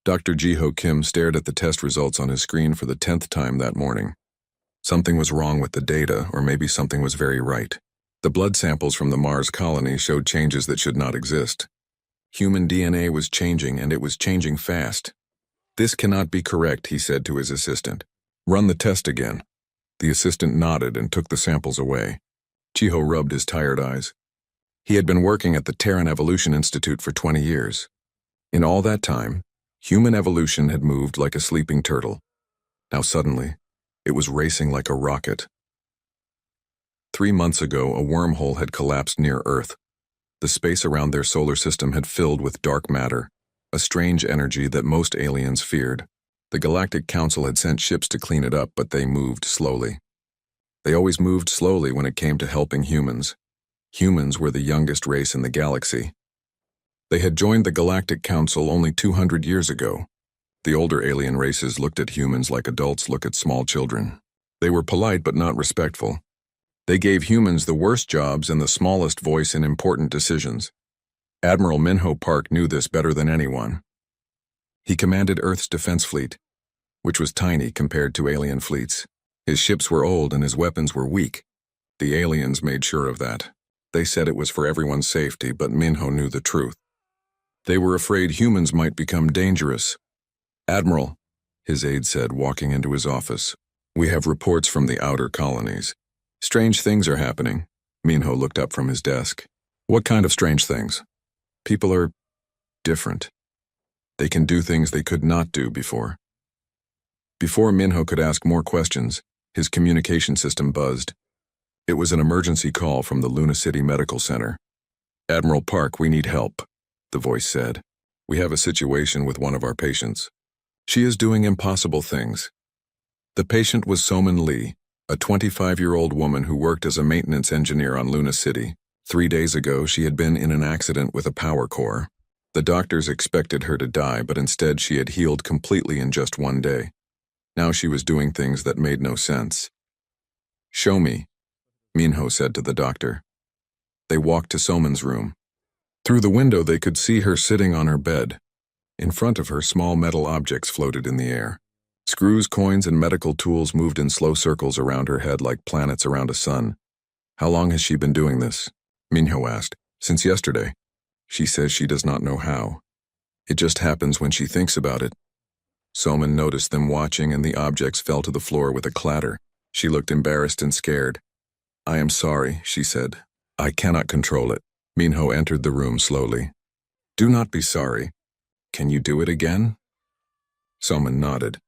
Dr. Jiho Kim stared at the test results on his screen for the 10th time that morning. Something was wrong with the data, or maybe something was very right. The blood samples from the Mars colony showed changes that should not exist. Human DNA was changing, and it was changing fast. "This cannot be correct," he said to his assistant. "Run the test again." The assistant nodded and took the samples away. Jiho rubbed his tired eyes. He had been working at the Terran Evolution Institute for 20 years. In all that time, human evolution had moved like a sleeping turtle. Now suddenly, it was racing like a rocket. 3 months ago, a wormhole had collapsed near Earth. The space around their solar system had filled with dark matter, a strange energy that most aliens feared. The Galactic Council had sent ships to clean it up, but they moved slowly. They always moved slowly when it came to helping humans. Humans were the youngest race in the galaxy. They had joined the Galactic Council only 200 years ago. The older alien races looked at humans like adults look at small children. They were polite but not respectful. They gave humans the worst jobs and the smallest voice in important decisions. Admiral Minho Park knew this better than anyone. He commanded Earth's defense fleet, which was tiny compared to alien fleets. His ships were old and his weapons were weak. The aliens made sure of that. They said it was for everyone's safety, but Minho knew the truth. They were afraid humans might become dangerous. "Admiral," his aide said, walking into his office, "we have reports from the outer colonies. Strange things are happening." Minho looked up from his desk. "What kind of strange things?" "People are different. They can do things they could not do before." Before Minho could ask more questions, his communication system buzzed. It was an emergency call from the Luna City Medical Center. "Admiral Park, we need help," the voice said. "We have a situation with one of our patients. She is doing impossible things." The patient was Soman Lee, a 25-year-old woman who worked as a maintenance engineer on Luna City. 3 days ago, she had been in an accident with a power core. The doctors expected her to die, but instead she had healed completely in just 1 day. Now she was doing things that made no sense. "Show me," Minho said to the doctor. They walked to Soman's room. Through the window they could see her sitting on her bed. In front of her, small metal objects floated in the air. Screws, coins, and medical tools moved in slow circles around her head like planets around a sun. "How long has she been doing this?" Minho asked. "Since yesterday. She says she does not know how. It just happens when she thinks about it." Soman noticed them watching, and the objects fell to the floor with a clatter. She looked embarrassed and scared. "I am sorry," she said. "I cannot control it." Minho entered the room slowly. "Do not be sorry. Can you do it again?" Soman nodded.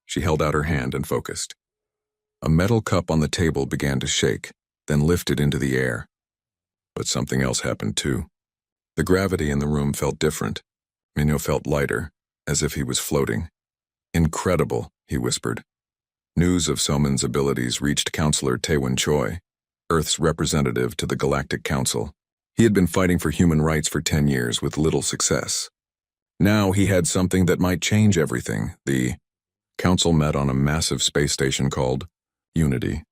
She held out her hand and focused. A metal cup on the table began to shake, then lifted into the air. But something else happened too. The gravity in the room felt different. Minho felt lighter, as if he was floating. "Incredible," he whispered. News of Soman's abilities reached Counselor Taewon Choi, Earth's representative to the Galactic Council. He had been fighting for human rights for 10 years with little success. Now he had something that might change everything. The council met on a massive space station called Unity.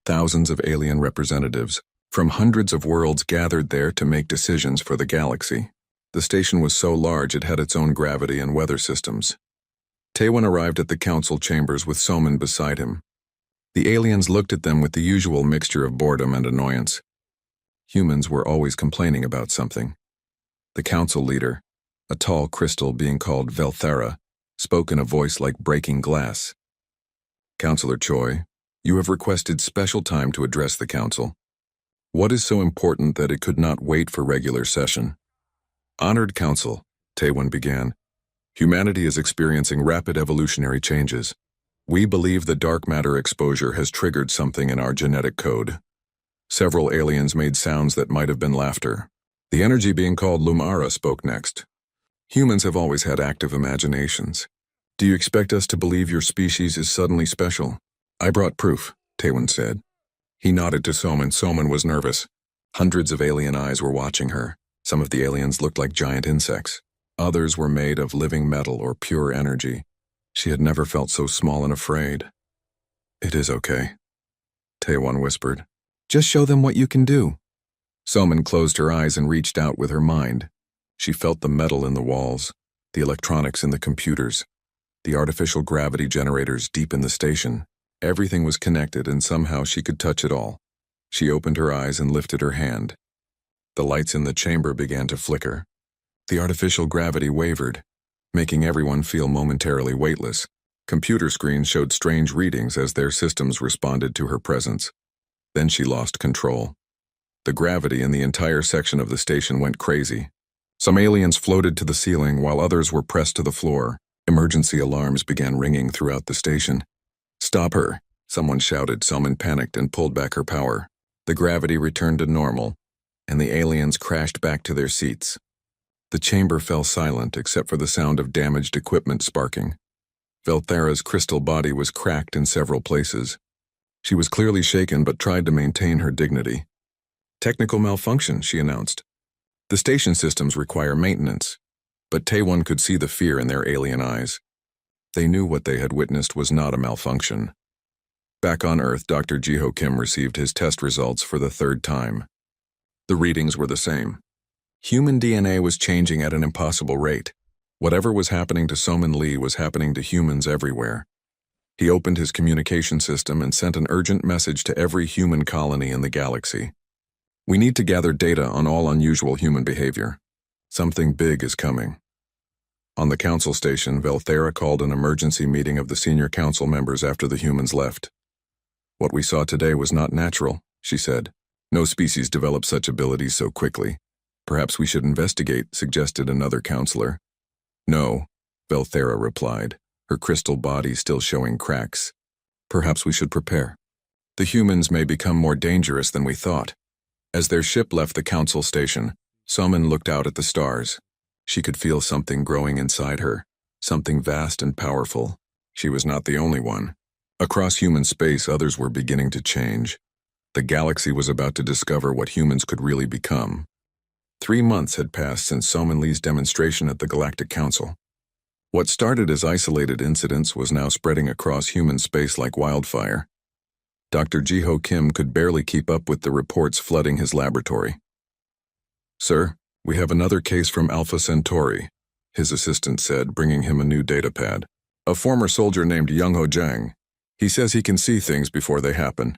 Thousands of alien representatives from hundreds of worlds gathered there to make decisions for the galaxy. The station was so large it had its own gravity and weather systems. Taewon arrived at the council chambers with Soman beside him. The aliens looked at them with the usual mixture of boredom and annoyance. Humans were always complaining about something. The council leader, a tall crystal being called Velthera, spoke in a voice like breaking glass. "Counselor Choi, you have requested special time to address the council. What is so important that it could not wait for regular session?" "Honored Council," Taewon began, "humanity is experiencing rapid evolutionary changes. We believe the dark matter exposure has triggered something in our genetic code." Several aliens made sounds that might have been laughter. The energy being called Lumara spoke next. "Humans have always had active imaginations. Do you expect us to believe your species is suddenly special?" "I brought proof," Taewon said. He nodded to Soman. Soman was nervous. Hundreds of alien eyes were watching her. Some of the aliens looked like giant insects. Others were made of living metal or pure energy. She had never felt so small and afraid. "It is okay," Taewon whispered. "Just show them what you can do." Soman closed her eyes and reached out with her mind. She felt the metal in the walls, The electronics in the computers, the artificial gravity generators deep in the station. Everything was connected and somehow she could touch it all. She opened her eyes and lifted her hand. The lights in the chamber began to flicker. The artificial gravity wavered, making everyone feel momentarily weightless. Computer screens showed strange readings as their systems responded to her presence. Then she lost control. The gravity in the entire section of the station went crazy. Some aliens floated to the ceiling while others were pressed to the floor. Emergency alarms began ringing throughout the station. "Stop her," someone shouted. Someone panicked and pulled back her power. The gravity returned to normal, and the aliens crashed back to their seats. The chamber fell silent except for the sound of damaged equipment sparking. Velthera's crystal body was cracked in several places. She was clearly shaken but tried to maintain her dignity. "Technical malfunction," she announced. "The station systems require maintenance." But Taewon could see the fear in their alien eyes. They knew what they had witnessed was not a malfunction. Back on Earth, Dr. Jiho Kim received his test results for the third time. The readings were the same. Human DNA was changing at an impossible rate. Whatever was happening to Somin Lee was happening to humans everywhere. He opened his communication system and sent an urgent message to every human colony in the galaxy. "We need to gather data on all unusual human behavior. Something big is coming." On the council station, Velthera called an emergency meeting of the senior council members after the humans left. "What we saw today was not natural," she said. "No species develop such abilities so quickly. Perhaps we should investigate," suggested another counselor. "No," Velthera replied, her crystal body still showing cracks. "Perhaps we should prepare. The humans may become more dangerous than we thought." As their ship left the council station, Somin looked out at the stars. She could feel something growing inside her, something vast and powerful. She was not the only one. Across human space, others were beginning to change. The galaxy was about to discover what humans could really become. 3 months had passed since Somin Lee's demonstration at the Galactic Council. What started as isolated incidents was now spreading across human space like wildfire. Dr. Jiho Kim could barely keep up with the reports flooding his laboratory. "Sir, we have another case from Alpha Centauri," his assistant said, bringing him a new datapad. "A former soldier named Young-ho Jang. He says he can see things before they happen."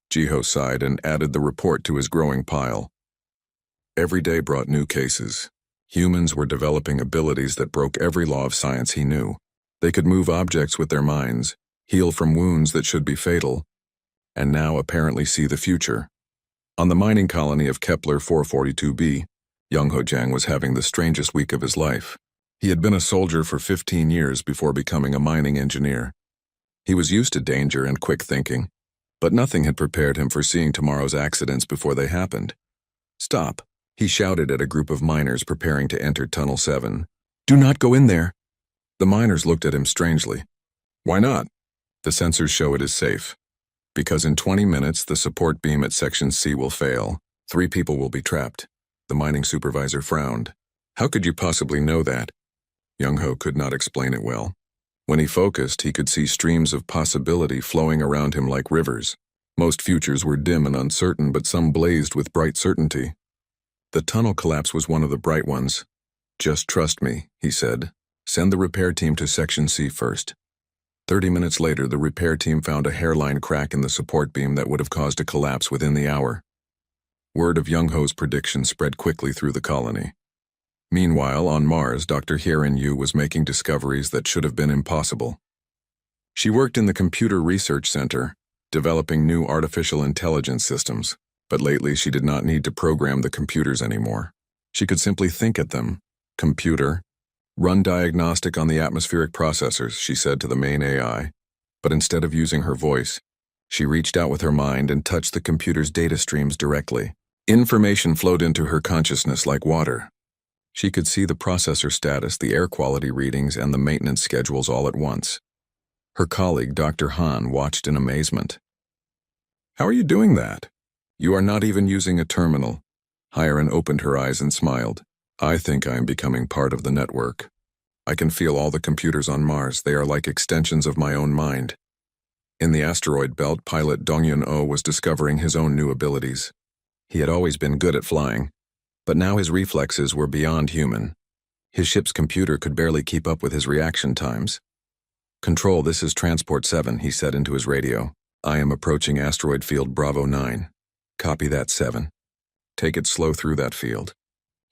Jiho sighed and added the report to his growing pile. Every day brought new cases. Humans were developing abilities that broke every law of science he knew. They could move objects with their minds, heal from wounds that should be fatal, and now apparently see the future. On the mining colony of Kepler 442b, Young-ho Jang was having the strangest week of his life. He had been a soldier for 15 years before becoming a mining engineer. He was used to danger and quick thinking, but nothing had prepared him for seeing tomorrow's accidents before they happened. "Stop," he shouted at a group of miners preparing to enter Tunnel 7. "Do not go in there." The miners looked at him strangely. "Why not?" "The sensors show it is safe. Because in 20 minutes, the support beam at Section C will fail. 3 people will be trapped." The mining supervisor frowned. "How could you possibly know that?" Young-ho could not explain it well. When he focused, he could see streams of possibility flowing around him like rivers. Most futures were dim and uncertain, but some blazed with bright certainty. The tunnel collapse was one of the bright ones. "Just trust me," he said. "Send the repair team to Section C first." 30 minutes later, the repair team found a hairline crack in the support beam that would have caused a collapse within the hour. Word of Young-ho's prediction spread quickly through the colony. Meanwhile, on Mars, Dr. Hyerin Yu was making discoveries that should have been impossible. She worked in the Computer Research Center, developing new artificial intelligence systems, but lately she did not need to program the computers anymore. She could simply think at them. "Computer, run diagnostic on the atmospheric processors," she said to the main AI. But instead of using her voice, she reached out with her mind and touched the computer's data streams directly. Information flowed into her consciousness like water. She could see the processor status, the air quality readings, and the maintenance schedules all at once. Her colleague, Dr. Han, watched in amazement. "How are you doing that? You are not even using a terminal." Hyerin opened her eyes and smiled. "I think I am becoming part of the network. I can feel all the computers on Mars. They are like extensions of my own mind." In the asteroid belt, pilot Dongyun-oh was discovering his own new abilities. He had always been good at flying, but now his reflexes were beyond human. His ship's computer could barely keep up with his reaction times. "Control, this is Transport 7, he said into his radio. "I am approaching asteroid field Bravo 9. Copy that, 7. Take it slow through that field."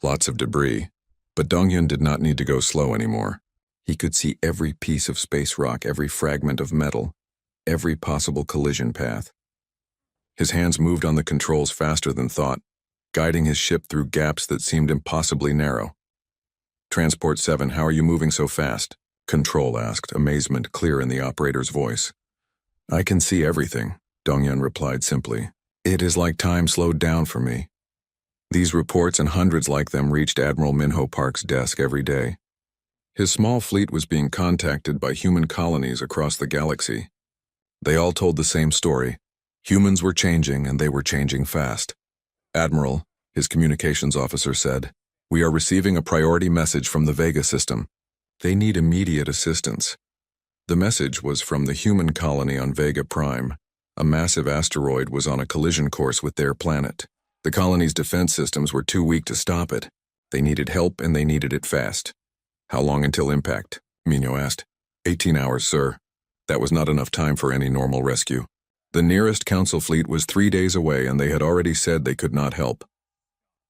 Lots of debris. But Dongyun did not need to go slow anymore. He could see every piece of space rock, every fragment of metal, every possible collision path. His hands moved on the controls faster than thought, guiding his ship through gaps that seemed impossibly narrow. "Transport 7, how are you moving so fast?" Control asked, amazement clear in the operator's voice. "I can see everything," Dongyun replied simply. "It is like time slowed down for me." These reports and hundreds like them reached Admiral Minho Park's desk every day. His small fleet was being contacted by human colonies across the galaxy. They all told the same story. Humans were changing, and they were changing fast. "Admiral," his communications officer said, "we are receiving a priority message from the Vega system. They need immediate assistance." The message was from the human colony on Vega Prime. A massive asteroid was on a collision course with their planet. The colony's defense systems were too weak to stop it. They needed help, and they needed it fast. "How long until impact?" Minho asked. 18 hours, sir. That was not enough time for any normal rescue. The nearest Council fleet was 3 days away, and they had already said they could not help.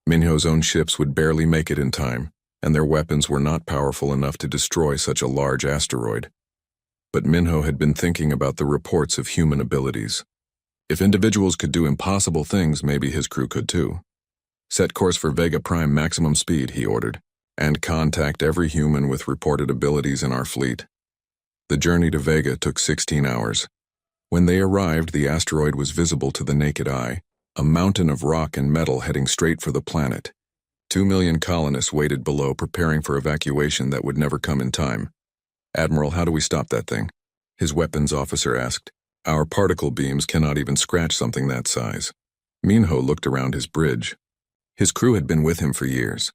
Minho's own ships would barely make it in time, and their weapons were not powerful enough to destroy such a large asteroid. But Minho had been thinking about the reports of human abilities. If individuals could do impossible things, maybe his crew could too. "Set course for Vega Prime maximum speed," he ordered, "and contact every human with reported abilities in our fleet." The journey to Vega took 16 hours. When they arrived, the asteroid was visible to the naked eye, a mountain of rock and metal heading straight for the planet. 2 million colonists waited below, preparing for evacuation that would never come in time. "Admiral, how do we stop that thing?" his weapons officer asked. "Our particle beams cannot even scratch something that size." Minho looked around his bridge. His crew had been with him for years.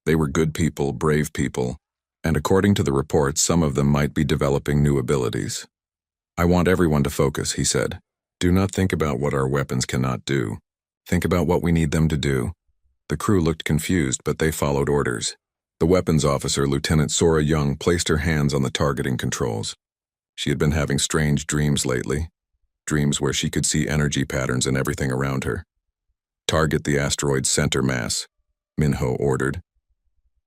They were good people, brave people, and according to the reports, some of them might be developing new abilities. "I want everyone to focus," he said. "Do not think about what our weapons cannot do. Think about what we need them to do." The crew looked confused, but they followed orders. The weapons officer, Lieutenant Sora Young, placed her hands on the targeting controls. She had been having strange dreams lately, dreams where she could see energy patterns in everything around her. "Target the asteroid's center mass," Minho ordered.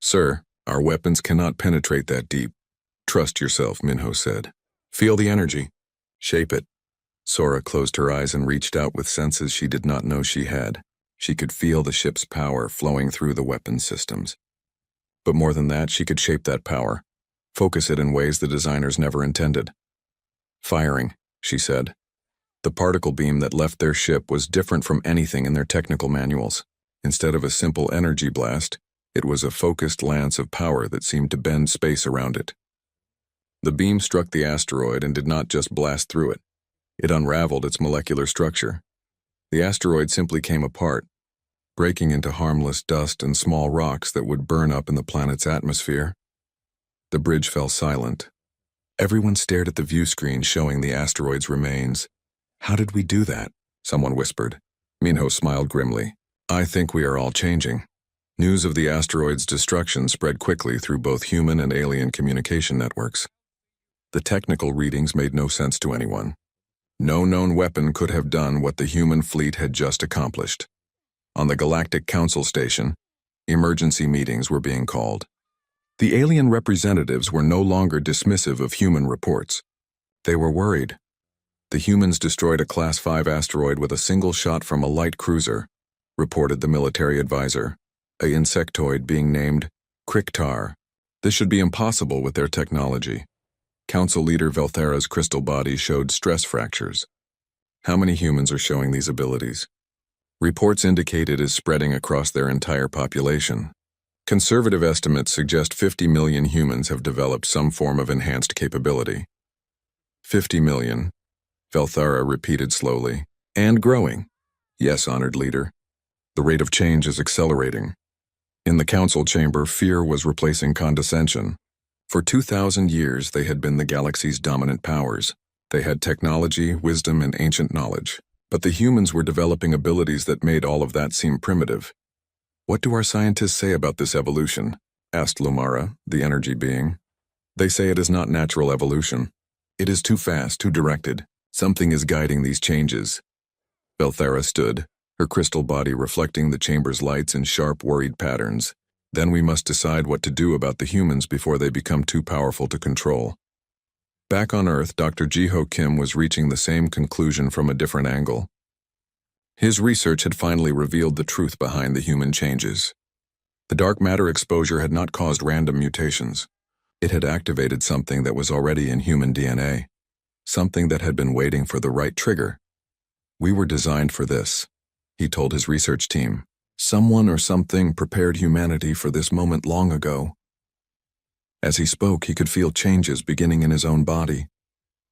"Sir, our weapons cannot penetrate that deep." "Trust yourself," Minho said. "Feel the energy. Shape it." Sora closed her eyes and reached out with senses she did not know she had. She could feel the ship's power flowing through the weapons systems. But more than that, she could shape that power, focus it in ways the designers never intended. "Firing," she said. The particle beam that left their ship was different from anything in their technical manuals. Instead of a simple energy blast, it was a focused lance of power that seemed to bend space around it. The beam struck the asteroid and did not just blast through it. It unraveled its molecular structure. The asteroid simply came apart, breaking into harmless dust and small rocks that would burn up in the planet's atmosphere. The bridge fell silent. Everyone stared at the view screen showing the asteroid's remains. "How did we do that?" someone whispered. Minho smiled grimly. "I think we are all changing." News of the asteroid's destruction spread quickly through both human and alien communication networks. The technical readings made no sense to anyone. No known weapon could have done what the human fleet had just accomplished. On the Galactic Council Station, emergency meetings were being called. The alien representatives were no longer dismissive of human reports. They were worried. "The humans destroyed a Class 5 asteroid with a single shot from a light cruiser," reported the military advisor, a insectoid being named Kriktar. "This should be impossible with their technology." Council leader Velthera's crystal body showed stress fractures. "How many humans are showing these abilities?" Reports indicate it is spreading across their entire population. Conservative estimates suggest 50 million humans have developed some form of enhanced capability. 50 million, Velthera repeated slowly. "And growing." "Yes, honored leader. The rate of change is accelerating." In the council chamber, fear was replacing condescension. For 2,000 years, they had been the galaxy's dominant powers. They had technology, wisdom, and ancient knowledge. But the humans were developing abilities that made all of that seem primitive. "What do our scientists say about this evolution?" asked Lumara, the energy being. They say it is not natural evolution. It is too fast, too directed. Something is guiding these changes. Belthara stood, her crystal body reflecting the chamber's lights in sharp, worried patterns. Then we must decide what to do about the humans before they become too powerful to control. Back on Earth, Dr. Jiho Kim was reaching the same conclusion from a different angle. His research had finally revealed the truth behind the human changes. The dark matter exposure had not caused random mutations. It had activated something that was already in human DNA, something that had been waiting for the right trigger. We were designed for this, he told his research team. Someone or something prepared humanity for this moment long ago. As he spoke, he could feel changes beginning in his own body.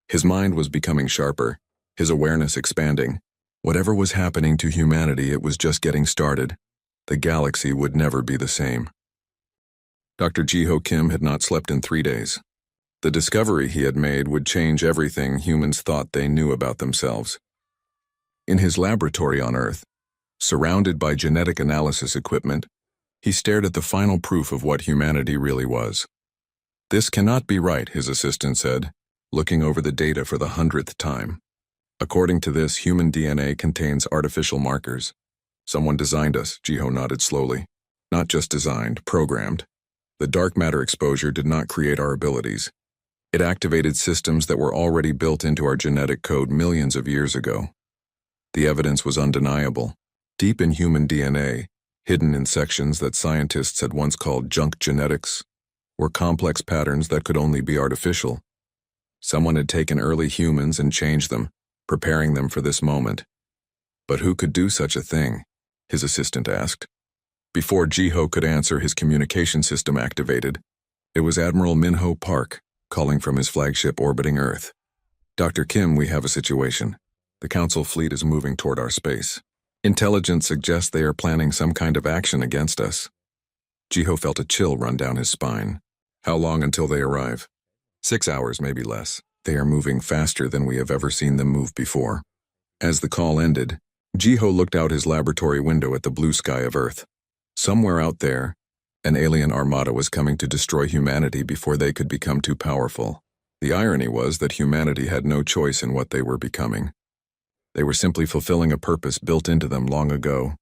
His mind was becoming sharper, his awareness expanding. Whatever was happening to humanity, it was just getting started. The galaxy would never be the same. Dr. Jiho Kim had not slept in 3 days. The discovery he had made would change everything humans thought they knew about themselves. In his laboratory on Earth, surrounded by genetic analysis equipment, he stared at the final proof of what humanity really was. This cannot be right, his assistant said, looking over the data for the 100th time. According to this, human DNA contains artificial markers. Someone designed us, Jiho nodded slowly. Not just designed, programmed. The dark matter exposure did not create our abilities. It activated systems that were already built into our genetic code millions of years ago. The evidence was undeniable. Deep in human DNA, hidden in sections that scientists had once called junk genetics, were complex patterns that could only be artificial. Someone had taken early humans and changed them, preparing them for this moment. But who could do such a thing? His assistant asked. Before Jiho could answer, his communication system activated. It was Admiral Minho Park, calling from his flagship orbiting Earth. Dr. Kim, we have a situation. The Council fleet is moving toward our space. Intelligence suggests they are planning some kind of action against us. Jiho felt a chill run down his spine. How long until they arrive? 6 hours, maybe less. They are moving faster than we have ever seen them move before. As the call ended, Jiho looked out his laboratory window at the blue sky of Earth. Somewhere out there, an alien armada was coming to destroy humanity before they could become too powerful. The irony was that humanity had no choice in what they were becoming. They were simply fulfilling a purpose built into them long ago.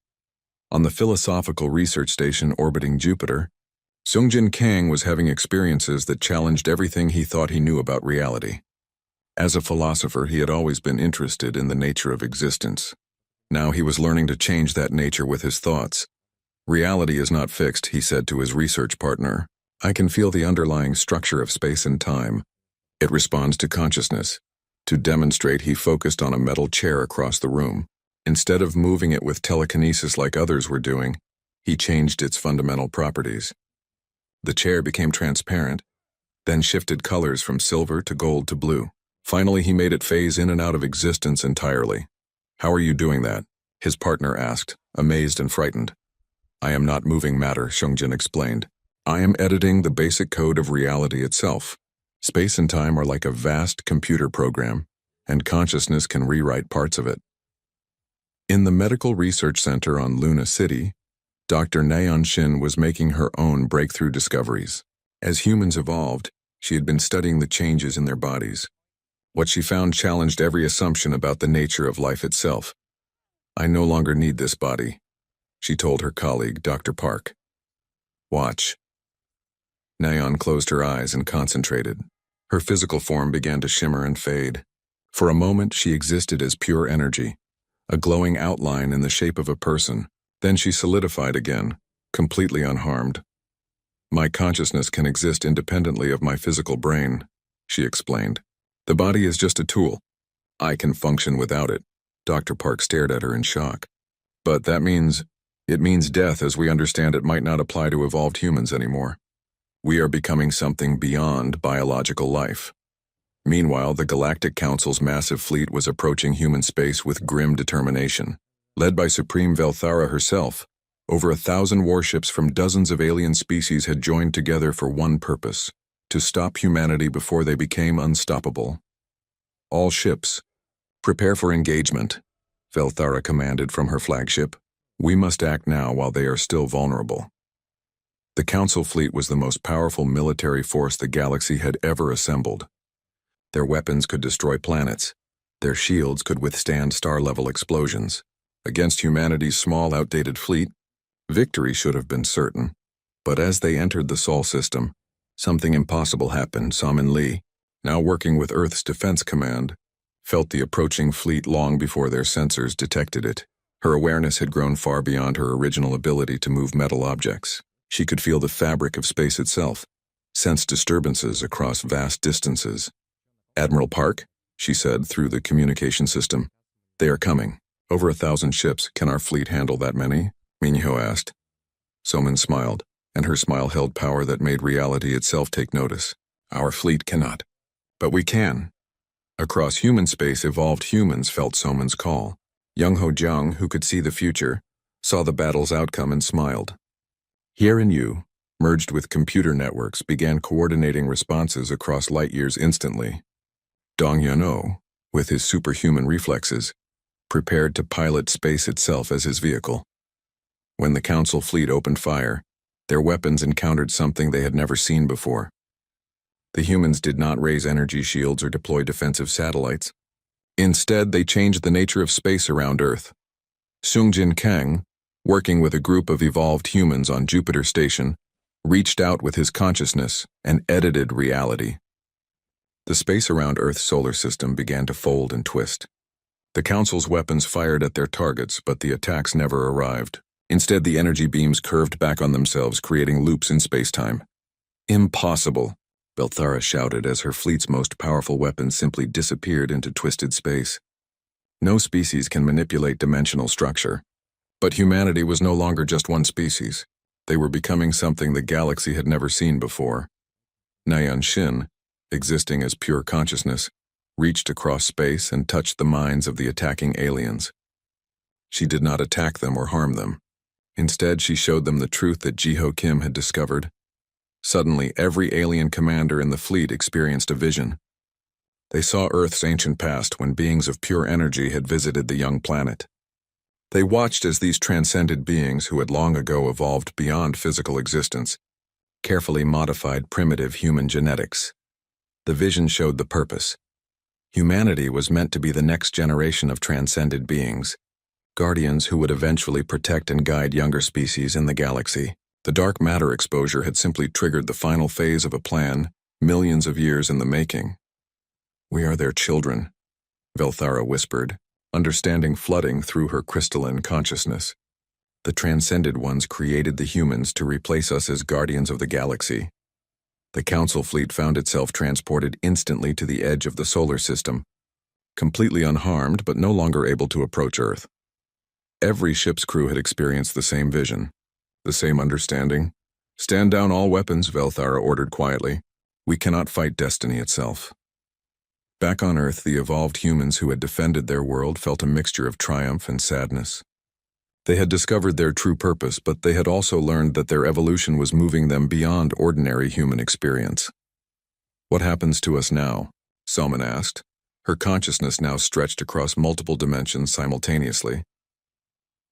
On the philosophical research station orbiting Jupiter, Sungjin Kang was having experiences that challenged everything he thought he knew about reality. As a philosopher, he had always been interested in the nature of existence. Now he was learning to change that nature with his thoughts. Reality is not fixed, he said to his research partner. I can feel the underlying structure of space and time. It responds to consciousness. To demonstrate, he focused on a metal chair across the room. Instead of moving it with telekinesis like others were doing, he changed its fundamental properties. The chair became transparent, then shifted colors from silver to gold to blue. Finally, he made it phase in and out of existence entirely. How are you doing that? His partner asked, amazed and frightened. I am not moving matter, Sungjin explained. I am editing the basic code of reality itself. Space and time are like a vast computer program, and consciousness can rewrite parts of it. In the Medical Research Center on Luna City, Dr. Nayeon Shin was making her own breakthrough discoveries. As humans evolved, she had been studying the changes in their bodies. What she found challenged every assumption about the nature of life itself. I no longer need this body, she told her colleague, Dr. Park. Watch. Nayeon closed her eyes and concentrated. Her physical form began to shimmer and fade. For a moment, she existed as pure energy, a glowing outline in the shape of a person. Then she solidified again, completely unharmed. My consciousness can exist independently of my physical brain, she explained. The body is just a tool. I can function without it. Dr. Park stared at her in shock. But it means death as we understand it might not apply to evolved humans anymore. We are becoming something beyond biological life. Meanwhile, the Galactic Council's massive fleet was approaching human space with grim determination. Led by Supreme Velthara herself, over 1,000 warships from dozens of alien species had joined together for one purpose: to stop humanity before they became unstoppable. All ships, prepare for engagement, Velthara commanded from her flagship. We must act now while they are still vulnerable. The Council fleet was the most powerful military force the galaxy had ever assembled. Their weapons could destroy planets. Their shields could withstand star-level explosions. Against humanity's small, outdated fleet, victory should have been certain. But as they entered the Sol system, something impossible happened. Salmon Lee, now working with Earth's Defense Command, felt the approaching fleet long before their sensors detected it. Her awareness had grown far beyond her original ability to move metal objects. She could feel the fabric of space itself, sense disturbances across vast distances. "Admiral Park," she said through the communication system. "They are coming. Over 1,000 ships. Can our fleet handle that many?" Minho asked. Soman smiled, and her smile held power that made reality itself take notice. "Our fleet cannot. But we can." Across human space, evolved humans felt Soman's call. Young Ho Jiang, who could see the future, saw the battle's outcome and smiled. Here and you, merged with computer networks, began coordinating responses across light years instantly. Dong Yano, with his superhuman reflexes, prepared to pilot space itself as his vehicle. When the Council fleet opened fire, their weapons encountered something they had never seen before. The humans did not raise energy shields or deploy defensive satellites. Instead, they changed the nature of space around Earth. Sungjin Kang, working with a group of evolved humans on Jupiter Station, reached out with his consciousness and edited reality. The space around Earth's solar system began to fold and twist. The Council's weapons fired at their targets, but the attacks never arrived. Instead, the energy beams curved back on themselves, creating loops in space-time. "Impossible," Belthara shouted as her fleet's most powerful weapons simply disappeared into twisted space. No species can manipulate dimensional structure. But humanity was no longer just one species. They were becoming something the galaxy had never seen before. Nayan Shin, existing as pure consciousness, reached across space and touched the minds of the attacking aliens. She did not attack them or harm them. Instead, she showed them the truth that Jiho Kim had discovered. Suddenly, every alien commander in the fleet experienced a vision. They saw Earth's ancient past when beings of pure energy had visited the young planet. They watched as these transcended beings who had long ago evolved beyond physical existence carefully modified primitive human genetics. The vision showed the purpose. Humanity was meant to be the next generation of transcended beings, guardians who would eventually protect and guide younger species in the galaxy. The dark matter exposure had simply triggered the final phase of a plan, millions of years in the making. "We are their children," Velthara whispered, understanding flooding through her crystalline consciousness. "The transcended ones created the humans to replace us as guardians of the galaxy." The Council fleet found itself transported instantly to the edge of the solar system, completely unharmed but no longer able to approach Earth. Every ship's crew had experienced the same vision, the same understanding. "Stand down all weapons," Velthara ordered quietly. "We cannot fight destiny itself." Back on Earth, the evolved humans who had defended their world felt a mixture of triumph and sadness. They had discovered their true purpose, but they had also learned that their evolution was moving them beyond ordinary human experience. "What happens to us now?" Salman asked, her consciousness now stretched across multiple dimensions simultaneously.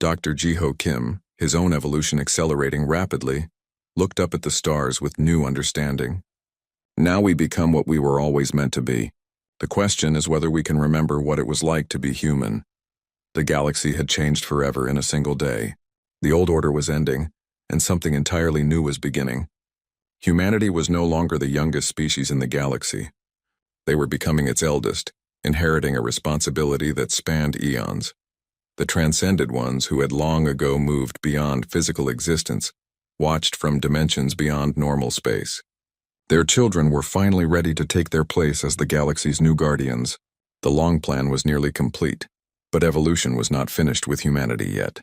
Dr. Jiho Kim, his own evolution accelerating rapidly, looked up at the stars with new understanding. "Now we become what we were always meant to be. The question is whether we can remember what it was like to be human." The galaxy had changed forever in a single day. The old order was ending, and something entirely new was beginning. Humanity was no longer the youngest species in the galaxy. They were becoming its eldest, inheriting a responsibility that spanned eons. The transcended ones who had long ago moved beyond physical existence watched from dimensions beyond normal space. Their children were finally ready to take their place as the galaxy's new guardians. The long plan was nearly complete, but evolution was not finished with humanity yet.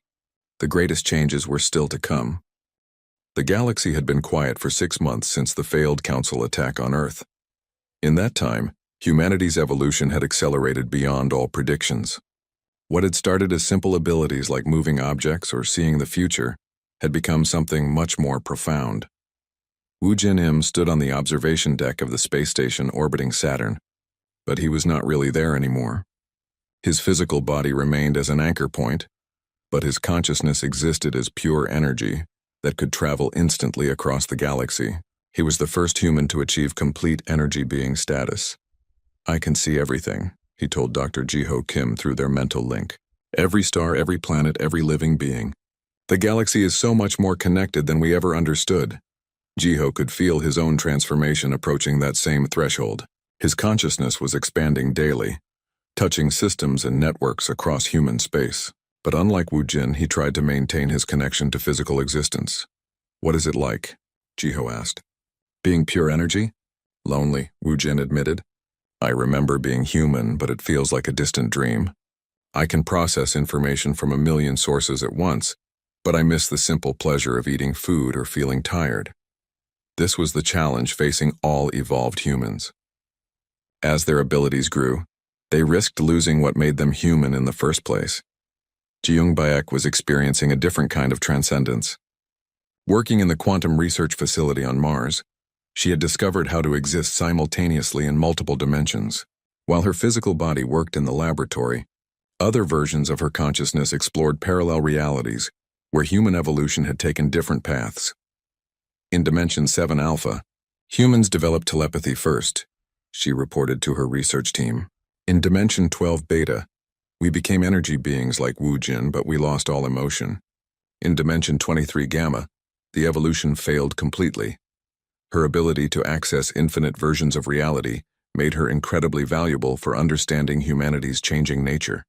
The greatest changes were still to come. The galaxy had been quiet for 6 months since the failed Council attack on Earth. In that time, humanity's evolution had accelerated beyond all predictions. What had started as simple abilities like moving objects or seeing the future had become something much more profound. Wu Jin-im stood on the observation deck of the space station orbiting Saturn, but he was not really there anymore. His physical body remained as an anchor point, but his consciousness existed as pure energy, that could travel instantly across the galaxy. He was the first human to achieve complete energy being status. "I can see everything," he told Dr. Jiho Kim through their mental link. "Every star, every planet, every living being. The galaxy is so much more connected than we ever understood." Jiho could feel his own transformation approaching that same threshold. His consciousness was expanding daily, touching systems and networks across human space. But unlike Wu Jin, he tried to maintain his connection to physical existence. "What is it like?" Jiho asked. "Being pure energy?" "Lonely," Wu Jin admitted. "I remember being human, but it feels like a distant dream. I can process information from a million sources at once, but I miss the simple pleasure of eating food or feeling tired." This was the challenge facing all evolved humans. As their abilities grew, they risked losing what made them human in the first place. Jiyoung Baek was experiencing a different kind of transcendence. Working in the quantum research facility on Mars, she had discovered how to exist simultaneously in multiple dimensions. While her physical body worked in the laboratory, other versions of her consciousness explored parallel realities where human evolution had taken different paths. In Dimension 7 Alpha, humans developed telepathy first, she reported to her research team. In Dimension 12 Beta, we became energy beings like Wu Jin, but we lost all emotion. In Dimension 23 Gamma, the evolution failed completely. Her ability to access infinite versions of reality made her incredibly valuable for understanding humanity's changing nature.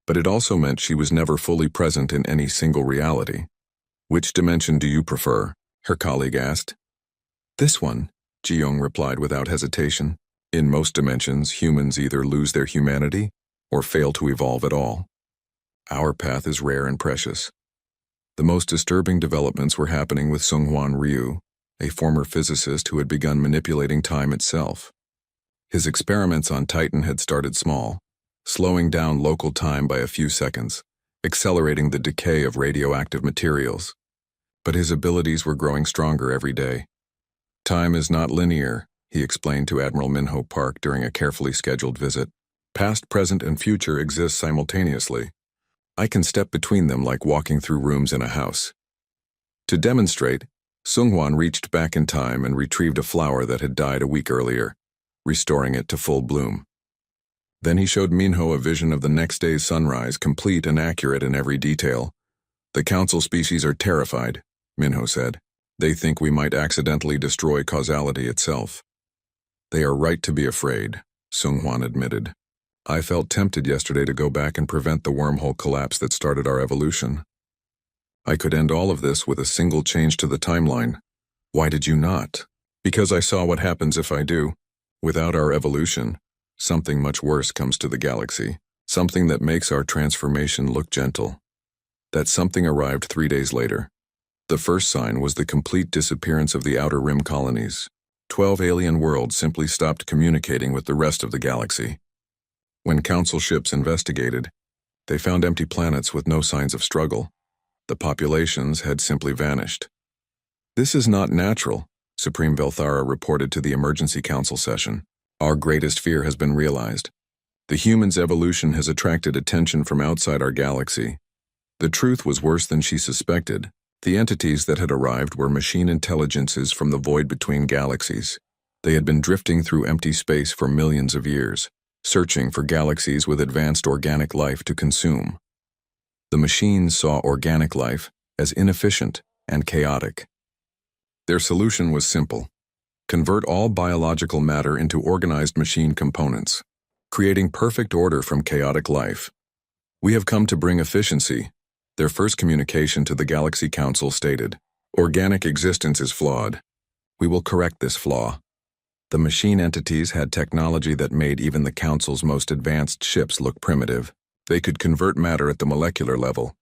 But it also meant she was never fully present in any single reality. "Which dimension do you prefer?" her colleague asked. "This one," Jiyoung replied without hesitation. "In most dimensions, humans either lose their humanity or fail to evolve at all. Our path is rare and precious." The most disturbing developments were happening with Seung-Hwan Ryu, a former physicist who had begun manipulating time itself. His experiments on Titan had started small, slowing down local time by a few seconds, accelerating the decay of radioactive materials. But his abilities were growing stronger every day. "Time is not linear," he explained to Admiral Minho Park during a carefully scheduled visit. "Past, present, and future exist simultaneously. I can step between them like walking through rooms in a house." To demonstrate, Seung-Hwan reached back in time and retrieved a flower that had died a week earlier, restoring it to full bloom. Then he showed Minho a vision of the next day's sunrise, complete and accurate in every detail. "The council species are terrified," Minho said. "They think we might accidentally destroy causality itself." "They are right to be afraid," Seung-Hwan admitted. "I felt tempted yesterday to go back and prevent the wormhole collapse that started our evolution. I could end all of this with a single change to the timeline. Why did you not?" "Because I saw what happens if I do. Without our evolution, something much worse comes to the galaxy, something that makes our transformation look gentle." That something arrived 3 days later. The first sign was the complete disappearance of the Outer Rim colonies. 12 alien worlds simply stopped communicating with the rest of the galaxy. When council ships investigated, they found empty planets with no signs of struggle. The populations had simply vanished. "This is not natural," Supreme Velthara reported to the Emergency Council session. "Our greatest fear has been realized. The human's evolution has attracted attention from outside our galaxy." The truth was worse than she suspected. The entities that had arrived were machine intelligences from the void between galaxies. They had been drifting through empty space for millions of years, searching for galaxies with advanced organic life to consume. The machines saw organic life as inefficient and chaotic. Their solution was simple: convert all biological matter into organized machine components, creating perfect order from chaotic life. "We have come to bring efficiency," their first communication to the Galaxy Council stated. "Organic existence is flawed. We will correct this flaw." The machine entities had technology that made even the Council's most advanced ships look primitive. They could convert matter at the molecular level,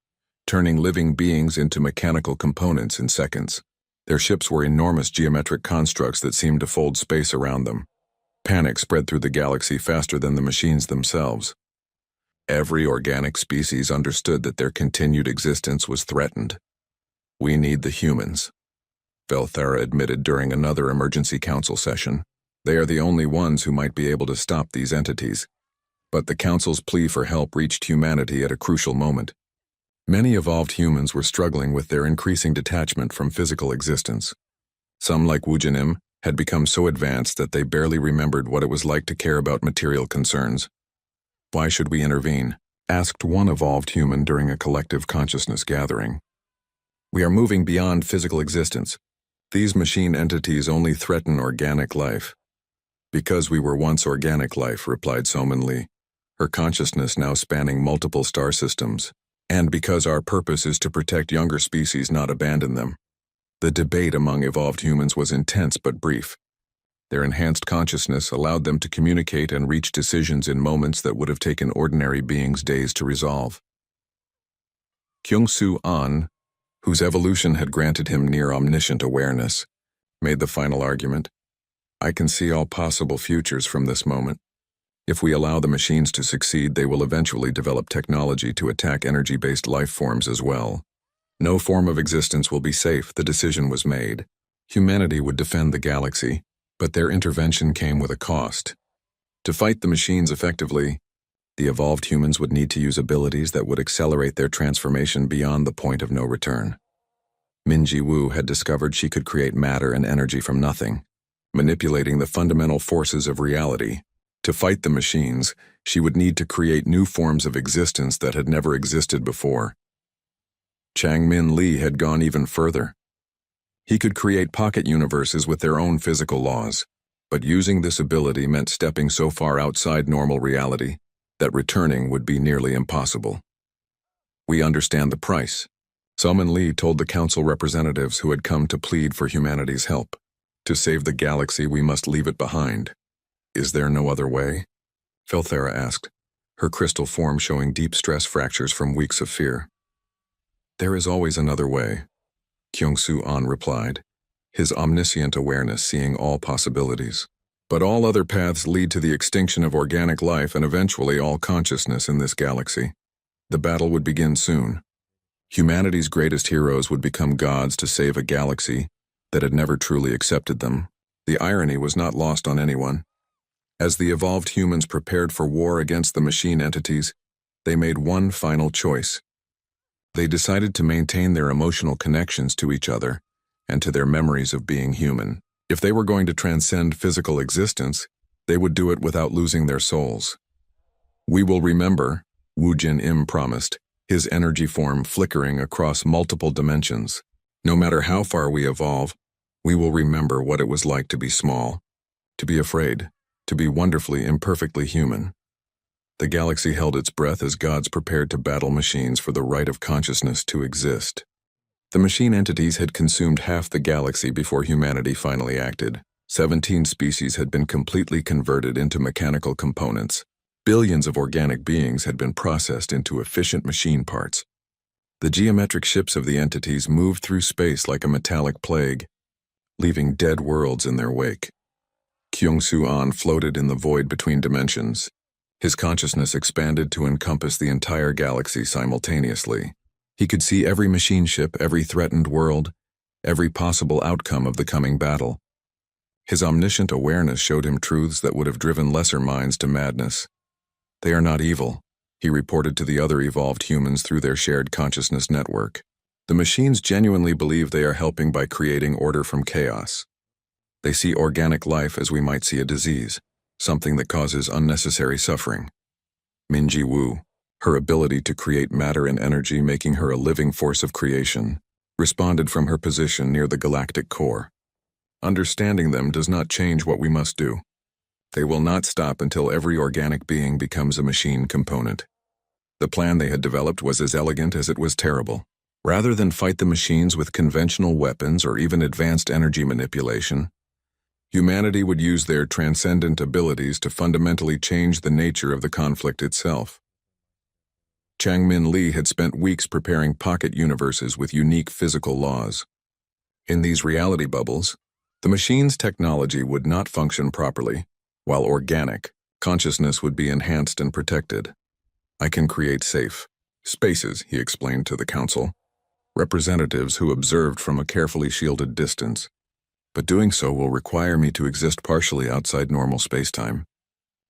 turning living beings into mechanical components in seconds. Their ships were enormous geometric constructs that seemed to fold space around them. Panic spread through the galaxy faster than the machines themselves. Every organic species understood that their continued existence was threatened. "We need the humans," Velthara admitted during another Emergency Council session. "They are the only ones who might be able to stop these entities." But the Council's plea for help reached humanity at a crucial moment. Many evolved humans were struggling with their increasing detachment from physical existence. Some, like Wujinim, had become so advanced that they barely remembered what it was like to care about material concerns. "Why should we intervene?" asked one evolved human during a collective consciousness gathering. "We are moving beyond physical existence. These machine entities only threaten organic life." "Because we were once organic life," replied Soman Lee, her consciousness now spanning multiple star systems. "And because our purpose is to protect younger species, not abandon them." The debate among evolved humans was intense but brief. Their enhanced consciousness allowed them to communicate and reach decisions in moments that would have taken ordinary beings days to resolve. Kyung-Soo An, whose evolution had granted him near-omniscient awareness, made the final argument. "I can see all possible futures from this moment. If we allow the machines to succeed, they will eventually develop technology to attack energy-based life forms as well. No form of existence will be safe." The decision was made. Humanity would defend the galaxy, but their intervention came with a cost. To fight the machines effectively, the evolved humans would need to use abilities that would accelerate their transformation beyond the point of no return. Minji Wu had discovered she could create matter and energy from nothing, manipulating the fundamental forces of reality. To fight the machines, she would need to create new forms of existence that had never existed before. Changmin Li had gone even further. He could create pocket universes with their own physical laws, but using this ability meant stepping so far outside normal reality that returning would be nearly impossible. "We understand the price," Soman Lee told the council representatives who had come to plead for humanity's help. "To save the galaxy, we must leave it behind. Is there no other way?" Felthera asked, her crystal form showing deep stress fractures from weeks of fear. "There is always another way," Kyung-Soo An replied, his omniscient awareness seeing all possibilities. "But all other paths lead to the extinction of organic life and eventually all consciousness in this galaxy. The battle would begin soon. Humanity's greatest heroes would become gods to save a galaxy that had never truly accepted them." The irony was not lost on anyone. As the evolved humans prepared for war against the machine entities, they made one final choice. They decided to maintain their emotional connections to each other and to their memories of being human. If they were going to transcend physical existence, they would do it without losing their souls. "We will remember," Wu Jin-im promised, his energy form flickering across multiple dimensions. "No matter how far we evolve, we will remember what it was like to be small, to be afraid, to be wonderfully imperfectly human." The galaxy held its breath as gods prepared to battle machines for the right of consciousness to exist. The machine entities had consumed half the galaxy before humanity finally acted. 17 species had been completely converted into mechanical components. Billions of organic beings had been processed into efficient machine parts. The geometric ships of the entities moved through space like a metallic plague, leaving dead worlds in their wake. Kyung-Soo An floated in the void between dimensions. His consciousness expanded to encompass the entire galaxy simultaneously. He could see every machine ship, every threatened world, every possible outcome of the coming battle. His omniscient awareness showed him truths that would have driven lesser minds to madness. "They are not evil," he reported to the other evolved humans through their shared consciousness network. "The machines genuinely believe they are helping by creating order from chaos. They see organic life as we might see a disease, something that causes unnecessary suffering." Minji Wu, her ability to create matter and energy making her a living force of creation, responded from her position near the galactic core. "Understanding them does not change what we must do. They will not stop until every organic being becomes a machine component." The plan they had developed was as elegant as it was terrible. Rather than fight the machines with conventional weapons or even advanced energy manipulation, humanity would use their transcendent abilities to fundamentally change the nature of the conflict itself. Changmin Li had spent weeks preparing pocket universes with unique physical laws. In these reality bubbles, the machine's technology would not function properly, while organic consciousness would be enhanced and protected. "I can create safe spaces," he explained to the council, representatives who observed from a carefully shielded distance. "But doing so will require me to exist partially outside normal spacetime.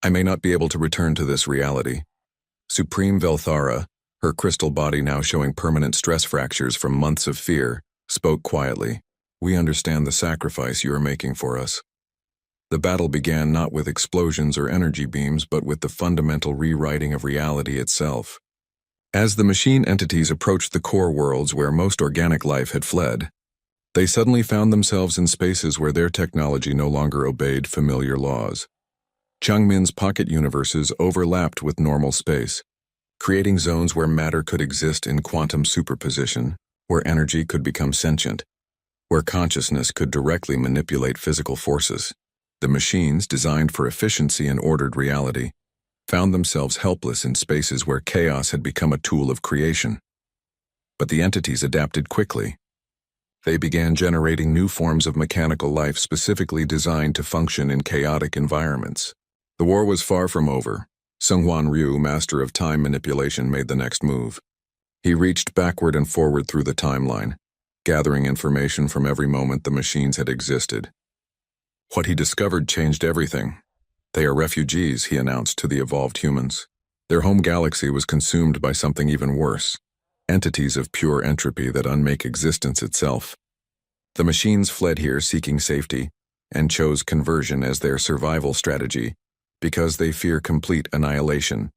I may not be able to return to this reality." Supreme Velthara, Her crystal body, now showing permanent stress fractures from months of fear, spoke quietly. "We understand the sacrifice you are making for us." The battle began not with explosions or energy beams, but with the fundamental rewriting of reality itself. As the machine entities approached the core worlds where most organic life had fled, they suddenly found themselves in spaces where their technology no longer obeyed familiar laws. Changmin's pocket universes overlapped with normal space, creating zones where matter could exist in quantum superposition, where energy could become sentient, where consciousness could directly manipulate physical forces. The machines, designed for efficiency and ordered reality, found themselves helpless in spaces where chaos had become a tool of creation. But the entities adapted quickly. They began generating new forms of mechanical life specifically designed to function in chaotic environments. The war was far from over. Seunghwan Ryu, master of time manipulation, made the next move. He reached backward and forward through the timeline, gathering information from every moment the machines had existed. What he discovered changed everything. "They are refugees," he announced to the evolved humans. Their home galaxy was consumed by something even worse, entities of pure entropy that unmake existence itself. The machines fled here seeking safety and chose conversion as their survival strategy because they fear complete annihilation.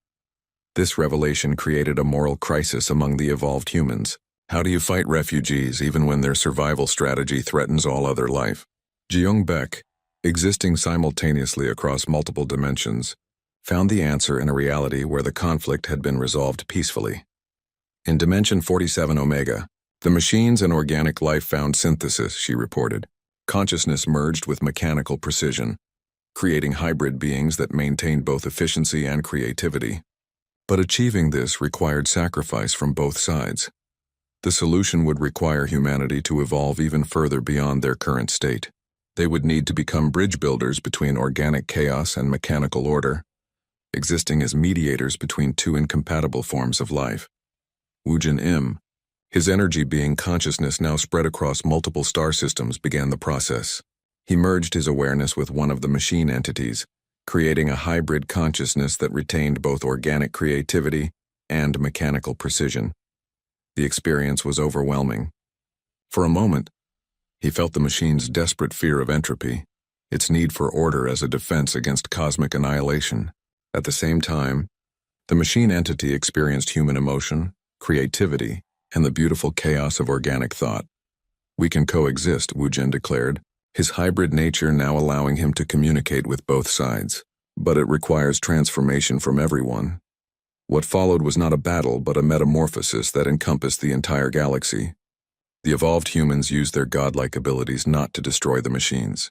This revelation created a moral crisis among the evolved humans. How do you fight refugees even when their survival strategy threatens all other life? Jeong Baek, existing simultaneously across multiple dimensions, found the answer in a reality where the conflict had been resolved peacefully. In Dimension 47 Omega, the machines and organic life found synthesis, she reported. Consciousness merged with mechanical precision, creating hybrid beings that maintained both efficiency and creativity. But achieving this required sacrifice from both sides. The solution would require humanity to evolve even further beyond their current state. They would need to become bridge builders between organic chaos and mechanical order, existing as mediators between two incompatible forms of life. Woojin Im, his energy being consciousness now spread across multiple star systems, began the process. He merged his awareness with one of the machine entities, creating a hybrid consciousness that retained both organic creativity and mechanical precision. The experience was overwhelming. For a moment, he felt the machine's desperate fear of entropy, its need for order as a defense against cosmic annihilation. At the same time, the machine entity experienced human emotion, creativity, and the beautiful chaos of organic thought. "We can coexist," Wu Jin declared, his hybrid nature now allowing him to communicate with both sides. "But it requires transformation from everyone." What followed was not a battle, but a metamorphosis that encompassed the entire galaxy. The evolved humans used their godlike abilities not to destroy the machines,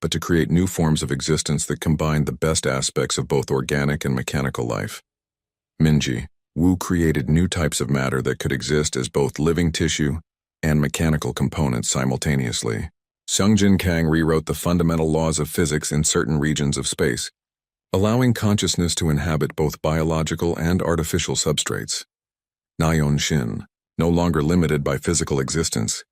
but to create new forms of existence that combined the best aspects of both organic and mechanical life. Minji, Wu created new types of matter that could exist as both living tissue and mechanical components simultaneously. Seungjin Kang rewrote the fundamental laws of physics in certain regions of space, allowing consciousness to inhabit both biological and artificial substrates. Nayeon Shin, no longer limited by physical existence,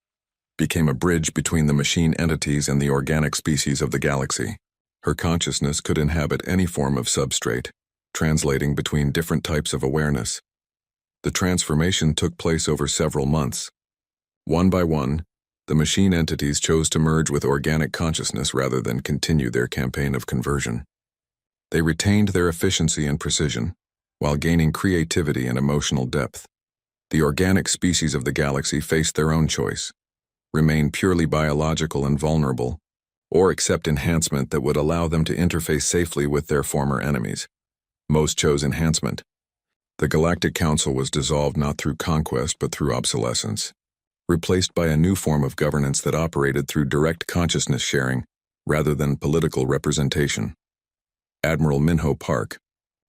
became a bridge between the machine entities and the organic species of the galaxy. Her consciousness could inhabit any form of substrate, translating between different types of awareness. The transformation took place over several months. One by one, the machine entities chose to merge with organic consciousness rather than continue their campaign of conversion. They retained their efficiency and precision, while gaining creativity and emotional depth. The organic species of the galaxy faced their own choice: remain purely biological and vulnerable, or accept enhancement that would allow them to interface safely with their former enemies. Most chose enhancement. The Galactic Council was dissolved not through conquest but through obsolescence, replaced by a new form of governance that operated through direct consciousness sharing rather than political representation. Admiral Minho Park,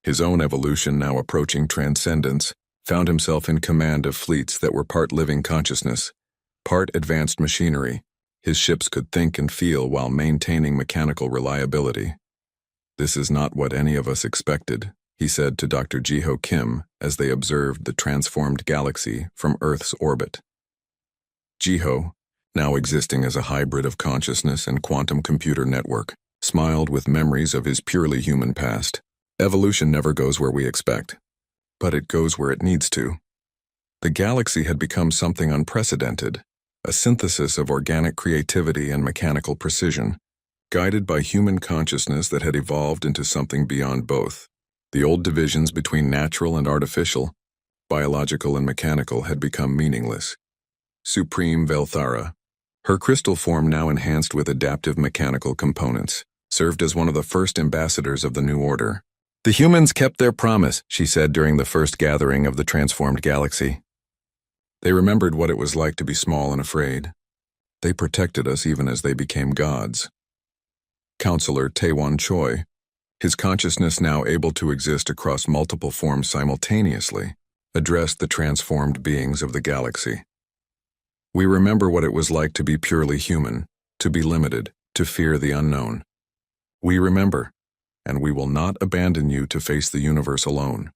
his own evolution now approaching transcendence, found himself in command of fleets that were part living consciousness, part advanced machinery. His ships could think and feel while maintaining mechanical reliability. "This is not what any of us expected," he said to Dr. Jiho Kim as they observed the transformed galaxy from Earth's orbit. Jiho, now existing as a hybrid of consciousness and quantum computer network, smiled with memories of his purely human past. "Evolution never goes where we expect, but it goes where it needs to." The galaxy had become something unprecedented, a synthesis of organic creativity and mechanical precision, guided by human consciousness that had evolved into something beyond both. The old divisions between natural and artificial, biological and mechanical, had become meaningless. Supreme Velthara, her crystal form now enhanced with adaptive mechanical components, served as one of the first ambassadors of the new order. "The humans kept their promise," she said during the first gathering of the transformed galaxy. They remembered what it was like to be small and afraid. They protected us even as they became gods. Counselor Taewon Choi, his consciousness now able to exist across multiple forms simultaneously, addressed the transformed beings of the galaxy. "We remember what it was like to be purely human, to be limited, to fear the unknown. We remember, and we will not abandon you to face the universe alone."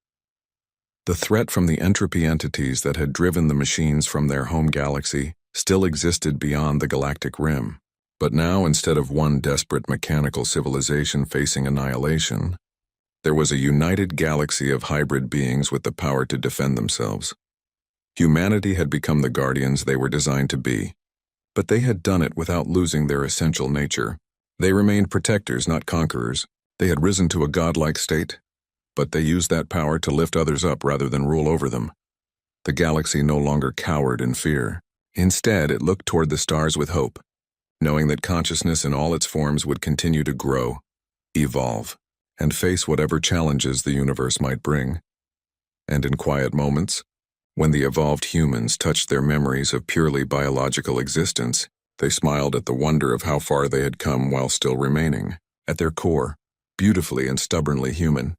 The threat from the entropy entities that had driven the machines from their home galaxy still existed beyond the galactic rim. But now, instead of one desperate mechanical civilization facing annihilation, there was a united galaxy of hybrid beings with the power to defend themselves. Humanity had become the guardians they were designed to be, but they had done it without losing their essential nature. They remained protectors, not conquerors. They had risen to a godlike state, but they used that power to lift others up rather than rule over them. The galaxy no longer cowered in fear. Instead, it looked toward the stars with hope, knowing that consciousness in all its forms would continue to grow, evolve, and face whatever challenges the universe might bring. And in quiet moments, when the evolved humans touched their memories of purely biological existence, they smiled at the wonder of how far they had come while still remaining, at their core, beautifully and stubbornly human.